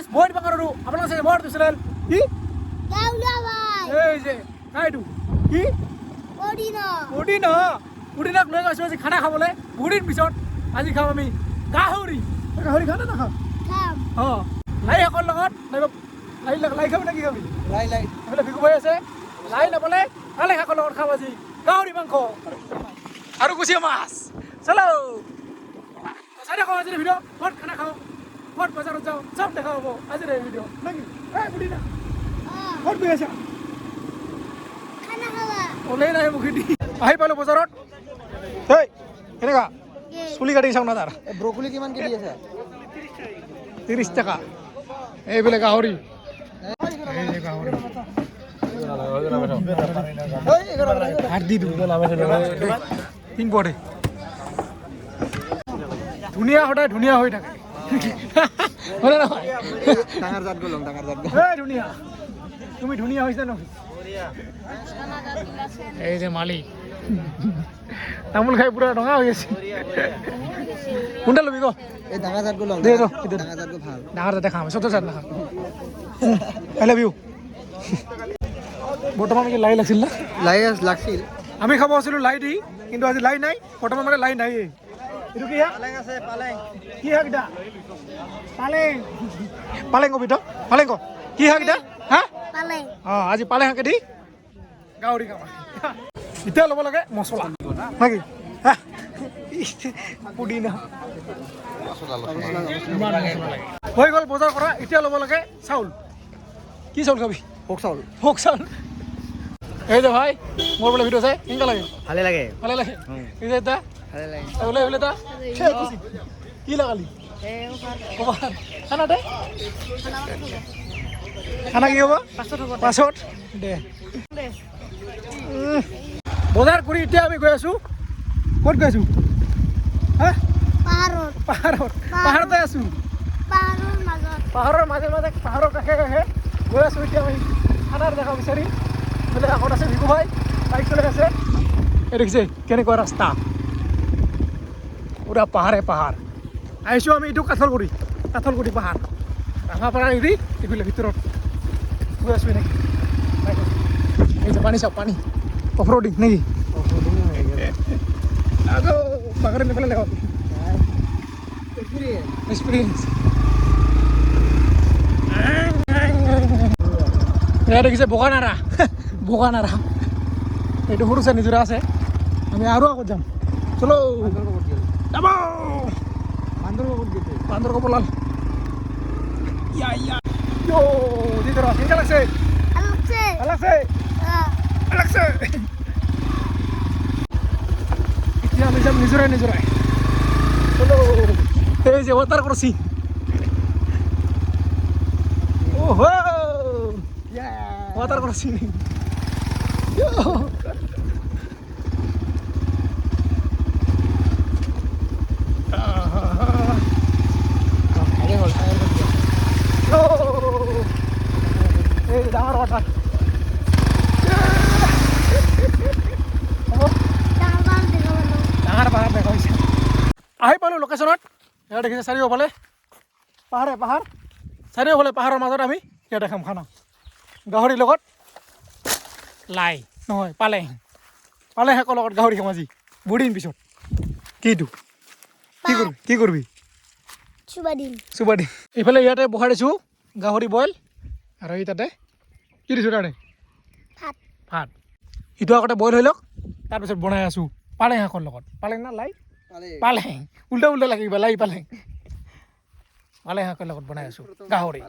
guys বহুত বাকাৰো আপোনালোকে চাই বৰ দিছিল কি গাউলা ভাই এই যে কাইটো কি বুঢ়ীনাক লৈ গৈছোঁ আজি খানা খাবলৈ বুঢ়ীৰ পিছত আজি খাম আমি গাহৰি গাহৰি খাওঁ নে নাখাওঁ অঁ লাই শাকৰ লগত লাই খাবি নে কি খাবি লাই এইফালে বিকু ভাই আছে লাই নাপালে লাই শাকৰ লগত খাম আজি গাহৰি মাংস আৰু কুচিয়া মাছ চলো চাই দেখাওঁ আজিৰ ভিডিঅ' ক'ত খানা খাওঁ ক'ত বজাৰত যাওঁ চব দেখা হ'ব আজিৰ এই ভিডিঅ' নেকি বুঢ়ীনা ক'ত গৈ আছা ওলাই নাই মুখেদি আহি পালোঁ বজাৰত হেই কেনেকুৱা চুলি কাটি চাওঁ না তাৰ ব্ৰকলি কিমান কেজি আছে 30 টকা এইবিলাক গাহৰি হাত দি দিওঁ পিংপটে ধুনীয়া সদায় ধুনীয়া হৈ থাকে হয়নে নহয় ডাঙৰ জাত গ'লম ধুনীয়া তুমি ধুনীয়া হৈছে নহয় এই যে মালিক তামোল খাই পুৰা ৰঙা হৈ আছে কোনটা ল'বি ক এই ডাঙৰ জাত গ'লম দে ডাঙৰ জাত ভাল ডাঙৰ যাতে খাম ছোট জাত নাখাম আই লাভ ইউ বৰ্তমান কি লাই লাগিছিল না লাই লাগছিল আমি খাব আছিলোঁ লাই দি কিন্তু আজি লাই নাই বৰ্তমান মানে লাই নাই এইটো কি পালেং আছে পালেং কি শাক এটা পালেং কবি তো পালেং ক কি শাক এটা হা অঁ আজি পালেং শাকে দি গাহৰি খাম এতিয়া ল'ব লাগে মছলা নাকি পুদিনা হৈ গ'ল বজাৰ কৰা এতিয়া ল'ব লাগে চাউল কি চাউল খাবি ফোক চাউল এই যে ভাই মোৰ বোলে ভিডিঅ' চাই কেনেকুৱা লাগে ভালে লাগে এই যে এটা ভালে লাগে ওলাই ওলাই তা কি লাগালি খানা দে খানা কি হ'ব পাছত দে বজাৰ কৰি এতিয়া আমি গৈ আছোঁ ক'ত গৈ আছোঁ হা পাহাৰতে আছোঁ পাহাৰৰ মাজে পাহাৰৰ কাষে গৈ আছোঁ এতিয়া আমি খানাৰ দেখা বিচাৰি বোলে আগত আছে ভিকু ভাই বাইক চলাই আছে এই দেখিছে কেনেকুৱা ৰাস্তা পুৰা পাহাৰে পাহাৰ আহিছোঁ আমি এইটো কাঠলগুৰি পাহাৰ ৰাঙাপাৰা এৰি এইফালে ভিতৰত গৈ আছোঁ নেকি এই যে পানী চাওক পানী অফ ৰোডিং নেকি আকৌ বাগাৰে নেপেলাই লাগিব এক্সপিৰিয়েঞ্চ এয়া দেখিছে বোকানাৰা এইটো সৰু চাই নিজৰা আছে আমি আৰু আগত যাম চলো যাব বান্দৰ কব লাল কেনেকা লাগছে এতিয়া আমি যাম নিজৰাই চলো এই যে ৱাটাৰ ক্ৰছিং ৱাটাৰ ক্ৰছিং এই ডাঙৰ ৱাটাৰ ডাঙৰ পাহাৰ দেখা হৈছে আহি পালোঁ লোকেশ্যনত ইয়াত দেখিছে চাৰিওফালে পাহাৰ চাৰিওফালে পাহাৰৰ মাজত আমি ইয়াতে খাম খানা গাহৰিৰ লগত লাই নহয় পালেং শাকৰ লগত গাহৰি খাম আজি বুঢ়ীৰ পিছত কিটো কি কৰিবি চুবা দিম এইফালে ইয়াতে বহাই দিছোঁ গাহৰি বইল আৰু এই তাতে কি দিছোঁ তাতে ভাত সিটো আগতে বইল হৈ লওক তাৰপিছত বনাই আছোঁ পালেং শাকৰ লগত পালেং না লাই পালেং উল্টা লাগিব লাই পালেং শাকৰ লগত বনাই আছোঁ গাহৰি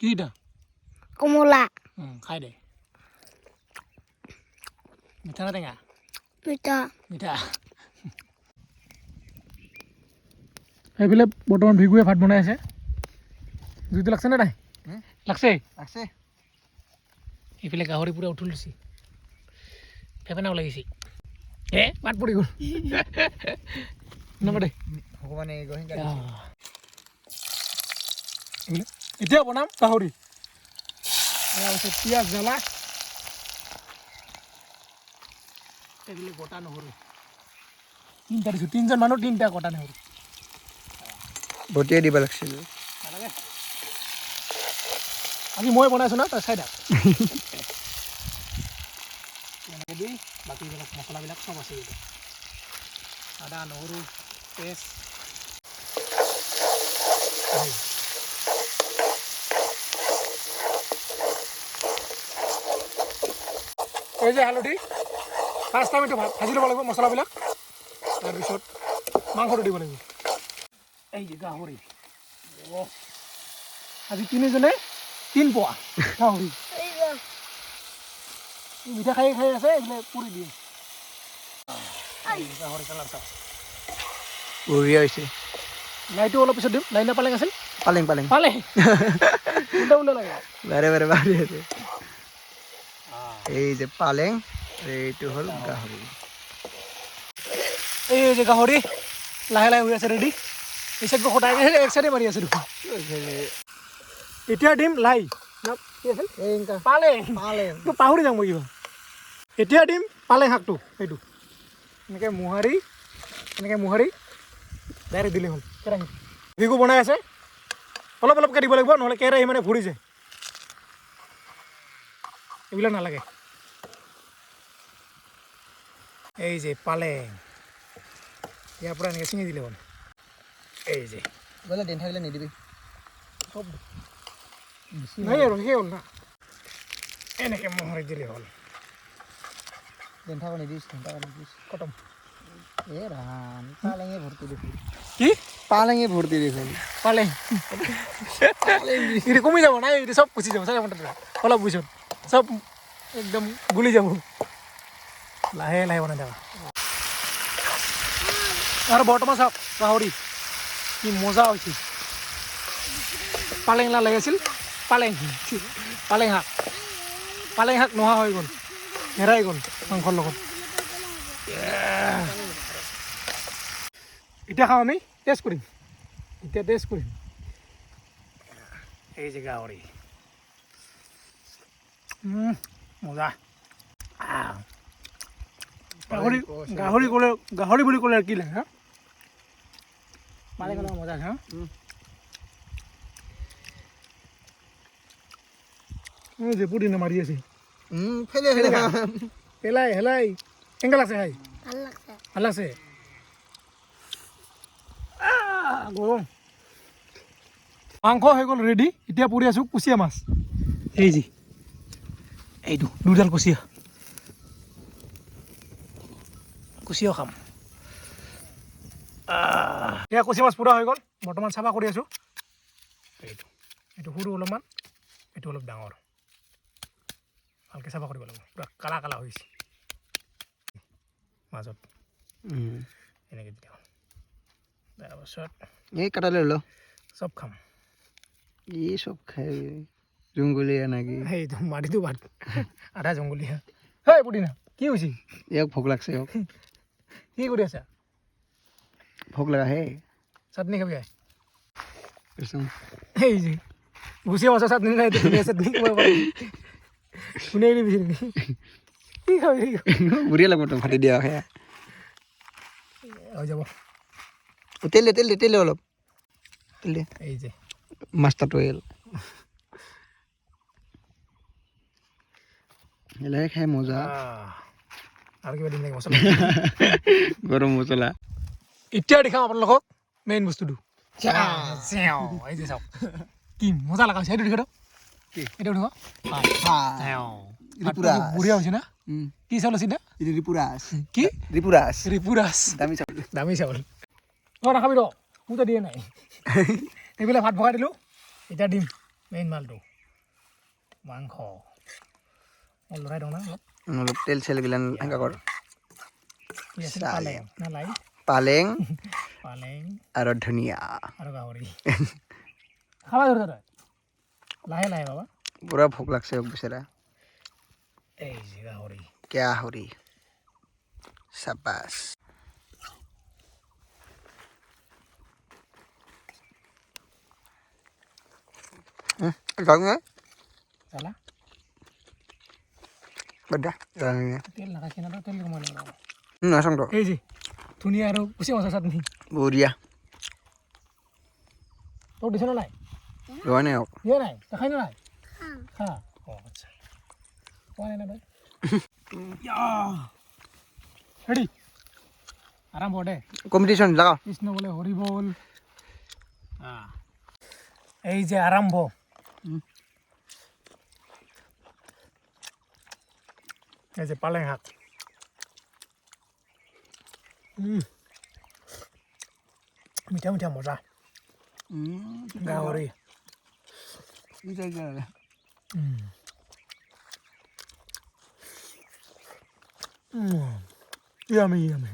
কি এটা কমলা খাই দে মিঠা না টেঙা মিঠা সেইফালে বৰ্তমান ভিগুৱে ভাত বনাই আছে জুইটো লাগছে নে নাই লাগছে এইফালে গাহৰি পুৰা উঠি লৈছে ফেপেনাও লাগিছে ভাত পৰি গ'ল নমতে এতিয়া বনাম গাহৰি পিঁয়াজ জ্বলা এইফালে গোটা নহৰু তিনিটা দিছোঁ তিনিজন মানুহ তিনিটা গোটা নহৰু ভটিয়াই দিব লাগিছিল নালাগে আজি মই বনাইছোঁ না তই চাই থাক এনেকৈ দি বাকীবিলাক মছলাবিলাক চব আছে এইটো আদা নহৰু পেষ্ট এই যে হালধি ফাৰ্ষ্ট টাইম এইটো ভাজি ল'ব লাগিব মছলাবিলাক তাৰপিছত মাংসটো দিব লাগিব এই যে গাহৰি আজি তিনিজনে 3 পোৱা গাহৰি মিঠা খাই খাই আছে এইবিলাক পুৰি দিয়ে গাহৰি কালাৰ চাওক বঢ়িয়া হৈছে লাইটো অলপ পিছত দিম লাইন পালেং আছিল পালেং পালেং পালে উল্টা উল্টা লাগে বাৰে বাৰে বাঢ়ি আছে এই যে পালেং এইটো হ'ল গাহৰি এই যে গাহৰি লাহে লাহে হৈ আছে ৰেডি এই চাইডটো সদায় এক চাইডে মাৰি আছে দেখোন এতিয়া দিম লাই কি আছিল পালেং পালেং পাহৰি যাম মই কিবা এতিয়া দিম পালেং শাকটো সেইটো এনেকৈ মোহাৰি ডাইৰেক্ট দিলে হ'ল কেৰাহীত ভিগু বনাই আছে অলপ অলপকৈ দিব লাগিব নহ'লে কেৰাহী মানে ভৰি যায় এইবিলাক নালাগে এই যে পালেং ইয়াৰ পৰা এনেকৈ ছিঙি দিলে হ'ল এই যে গ'লে দেন থাকিলে নিদিবি চব নাই আৰু সেই হ'ল না এনেকৈ মোহাৰি দিলে হ'ল দেন থাকো নিদিছ খতম এ ৰাম পালেঙে ভৰ্তি দেখোন কি পালেঙে ভৰ্তি দেখোন পালেং এইটো কমি যাব নাই এইটো চব গুচি যাব চাই অলপ বুজিছোঁ চব একদম গুলি যাব লাহে লাহে বনাই থাকা আৰু বৰ্তমান চাওক গাহৰি কি মজা হৈছে পালেং লা লাগি আছিল পালেং শাক নোহোৱা হৈ গ'ল হেৰাই গ'ল মাংসৰ লগত এতিয়া খাওঁ আমি টেষ্ট কৰিম এই যে গাহৰি মজা গাহৰি বুলি ক'লে কি লাগে হা পালেং খালে মজা আছে হা যে পুদিনা মাৰি আছে পেলাই হেলাই কেনেকৈ লাগছে খাই ভাল লাগছে গৰম মাংস হৈ গ'ল ৰেডি এতিয়া পুৰি আছোঁ কুচিয়া মাছ এই যি এইটো দুডাল কুচিয়াও খাম এয়া কুচিয়া মাছ পুৰা হৈ গ'ল বৰ্তমান চাফা কৰি আছোঁ এইটো সৰু অলপমান এইটো অলপ ডাঙৰ ভালকৈ চাফা কৰিব লাগিব পূৰা কালা কালা হৈছে মাজত এনেকৈ দিলে হ'ল তাৰপাছত এই কাটালে ল চব খাম এই চব খাই জংগলীয়া নাকি সেইটো মাটিটো ভাত আধা জংগলীয়া হেই পুদিনা কি হৈছে ইয়াক ভোক লাগছে ইয়াক কি কৰি আছা ভোক লগা হে চাটনি খাবি আই কচোন এই যে গুচিয়া মাছৰ চাটনি নাই চাটনি শুনে দিবি কি খাবি বঢ়িয়া লাগিব তো ফাটি দিয়া সেয়া হৈ যাব তেল দে অলপ তেল দে এই যে মাছটা অইল এলাই খাই মজা আৰু কিবা দিম লাগে মছলা গৰম মছলা এতিয়া দেখাম আপোনালোকক মেইন বস্তুটো এই যে চাওক কি মজা লগা হৈছে এইটো দেখি এইটো দেখো বঢ়িয়া হৈছে না কি চাউল আছে ৰিপুৰাছ কি ৰিপুৰাছ দামী চাউল নাখাবি ৰ মোৰ দিয়ে নাই এইবিলাক ভাত ভগাই দিলোঁ এতিয়া দিম মেইন মালটো মাংস মই লৰাই দিওঁ না অলপ তেল চেলগিলান এনেকুৱা কৰ পালেং আৰু ধনিয়া আৰু গাহৰি খাবা ধৰিছা তই লাহে লাহে বাবা পুৰা ভোক লাগছে বেচেৰা এই যে গাহৰি গাহৰি চাবাছ চালা তেল নাখাইছে না তেল কমাই লাগিব এই যে ধুনীয়া আৰু কুচিয়া মাছৰ চাটনি বঢ়িয়া তোক দিছে নাই ৰোৱা নাই দিয়ে নাই দেখাই নাই খা আচ্ছা কোৱা নাই না ৰেডি আৰম্ভ দে কম্পিটিশন লাগাও কৃষ্ণ বলে হৰি বল এই যে আৰম্ভ এই যে পালেং শাক মিঠা মিঠা মজা গাহৰি ইয়ামি ইয়ামি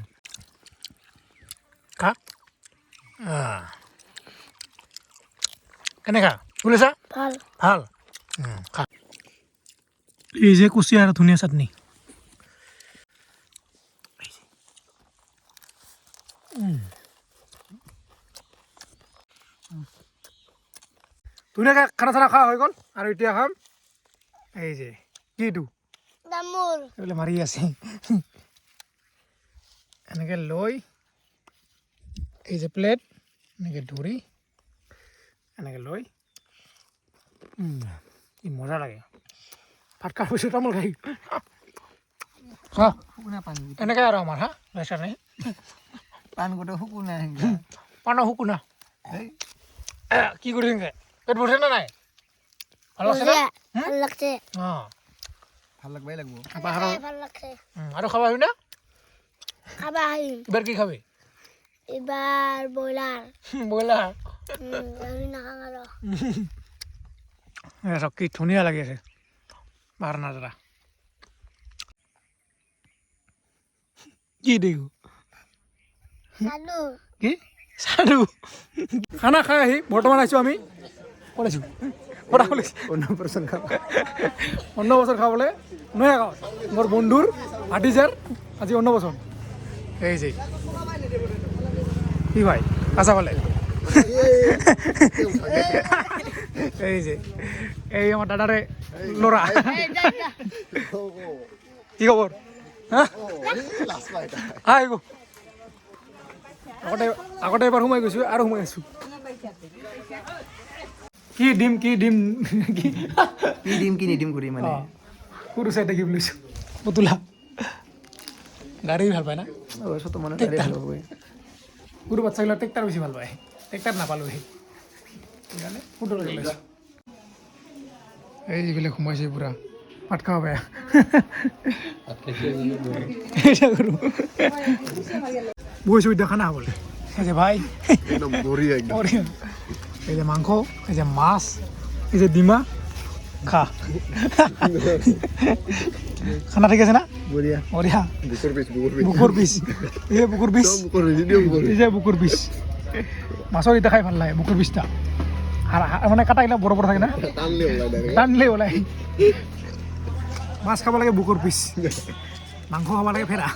খা কেনেকা বুলিছা ভাল ভাল খা এই যে কুচিয়াৰ ধুনীয়া চাটনি ধুনীয়াকৈ খানা চানা খোৱা হৈ গ'ল আৰু এতিয়া খাম এই যে কিটো তামোল এইবিলাক মাৰি আছে এনেকৈ লৈ এই যে প্লেট এনেকৈ ধৰি এনেকৈ লৈ কি মজা লাগে ভাত খোৱাৰ পিছত তামোল খাই খা এনেকৈ আৰু আমাৰ হা লৈছা নাই পান গোটে শুকুনা পানৰ শুকুনা কি কৰি থাকে পেট ভৰিছে নে নাই ভাল লাগছে না ভাল লাগছে অঁ ভাল লাগবাই লাগব পাহাৰৰ ভাল লাগছে আৰু খাব আহিবি না খাব আহিম এইবাৰ কি খাবি এবাৰ ব্ৰইলাৰ ব্ৰইলাৰ গাহৰি নাখাওঁ আৰু কি ধুনীয়া লাগি আছে পাহাৰ নাজাৰা কি দেখো চালো কি চালো খানা খাই আহি বৰ্তমান আহিছোঁ আমি ক'ত আছোঁ পৰা ওলাইছোঁ অন্নপ্ৰসন্ন খাব অন্নবছৰ খাবলৈ নয়া গাঁৱত মোৰ বন্ধুৰ ভাটিজাৰ আজি অন্নবছৰ এই যে কি ভাই আছা ভালে এই যে এই আমাৰ দাদাৰে ল'ৰা কি খবৰ হা আহিব আগতে এবাৰ সোমাই গৈছোঁ আৰু সোমাই আছোঁ কি দিম কি দিম কি কি দিম কি নিদিম কৰি মানে সৰু চাই দেখিব লৈছোঁ পুতুলা গাড়ী ভাল পায় না অৱশ্যে মানে সৰু বাচ্চাগিলা ট্ৰেক্টাৰ বেছি ভাল পায় ট্ৰেক্টাৰ নাপালোঁ সেইকাৰণে পুতুলাকে লৈছোঁ এই যিবিলাক সোমাইছে পূৰা ভাত খাব বেয়া বহিছোঁ এতিয়া খানা খাবলৈ এই যে ভাই এই যে মাংস এই যে মাছ এই যে ডিমা খা খানা ঠিক আছে না বঢ়িয়া বঢ়িয়া বুকুৰ পিচ এই যে বুকুৰ পিচ এই যে বুকুৰ পিচ মাছৰ এতিয়া খাই ভাল লাগে বুকুৰ পিচটা মানে কাটাগিলা বৰ বৰ থাকে না টানলে ওলাই মাছ খাব লাগে বুকুৰ পিচ মাংস খাব লাগে ফেৰা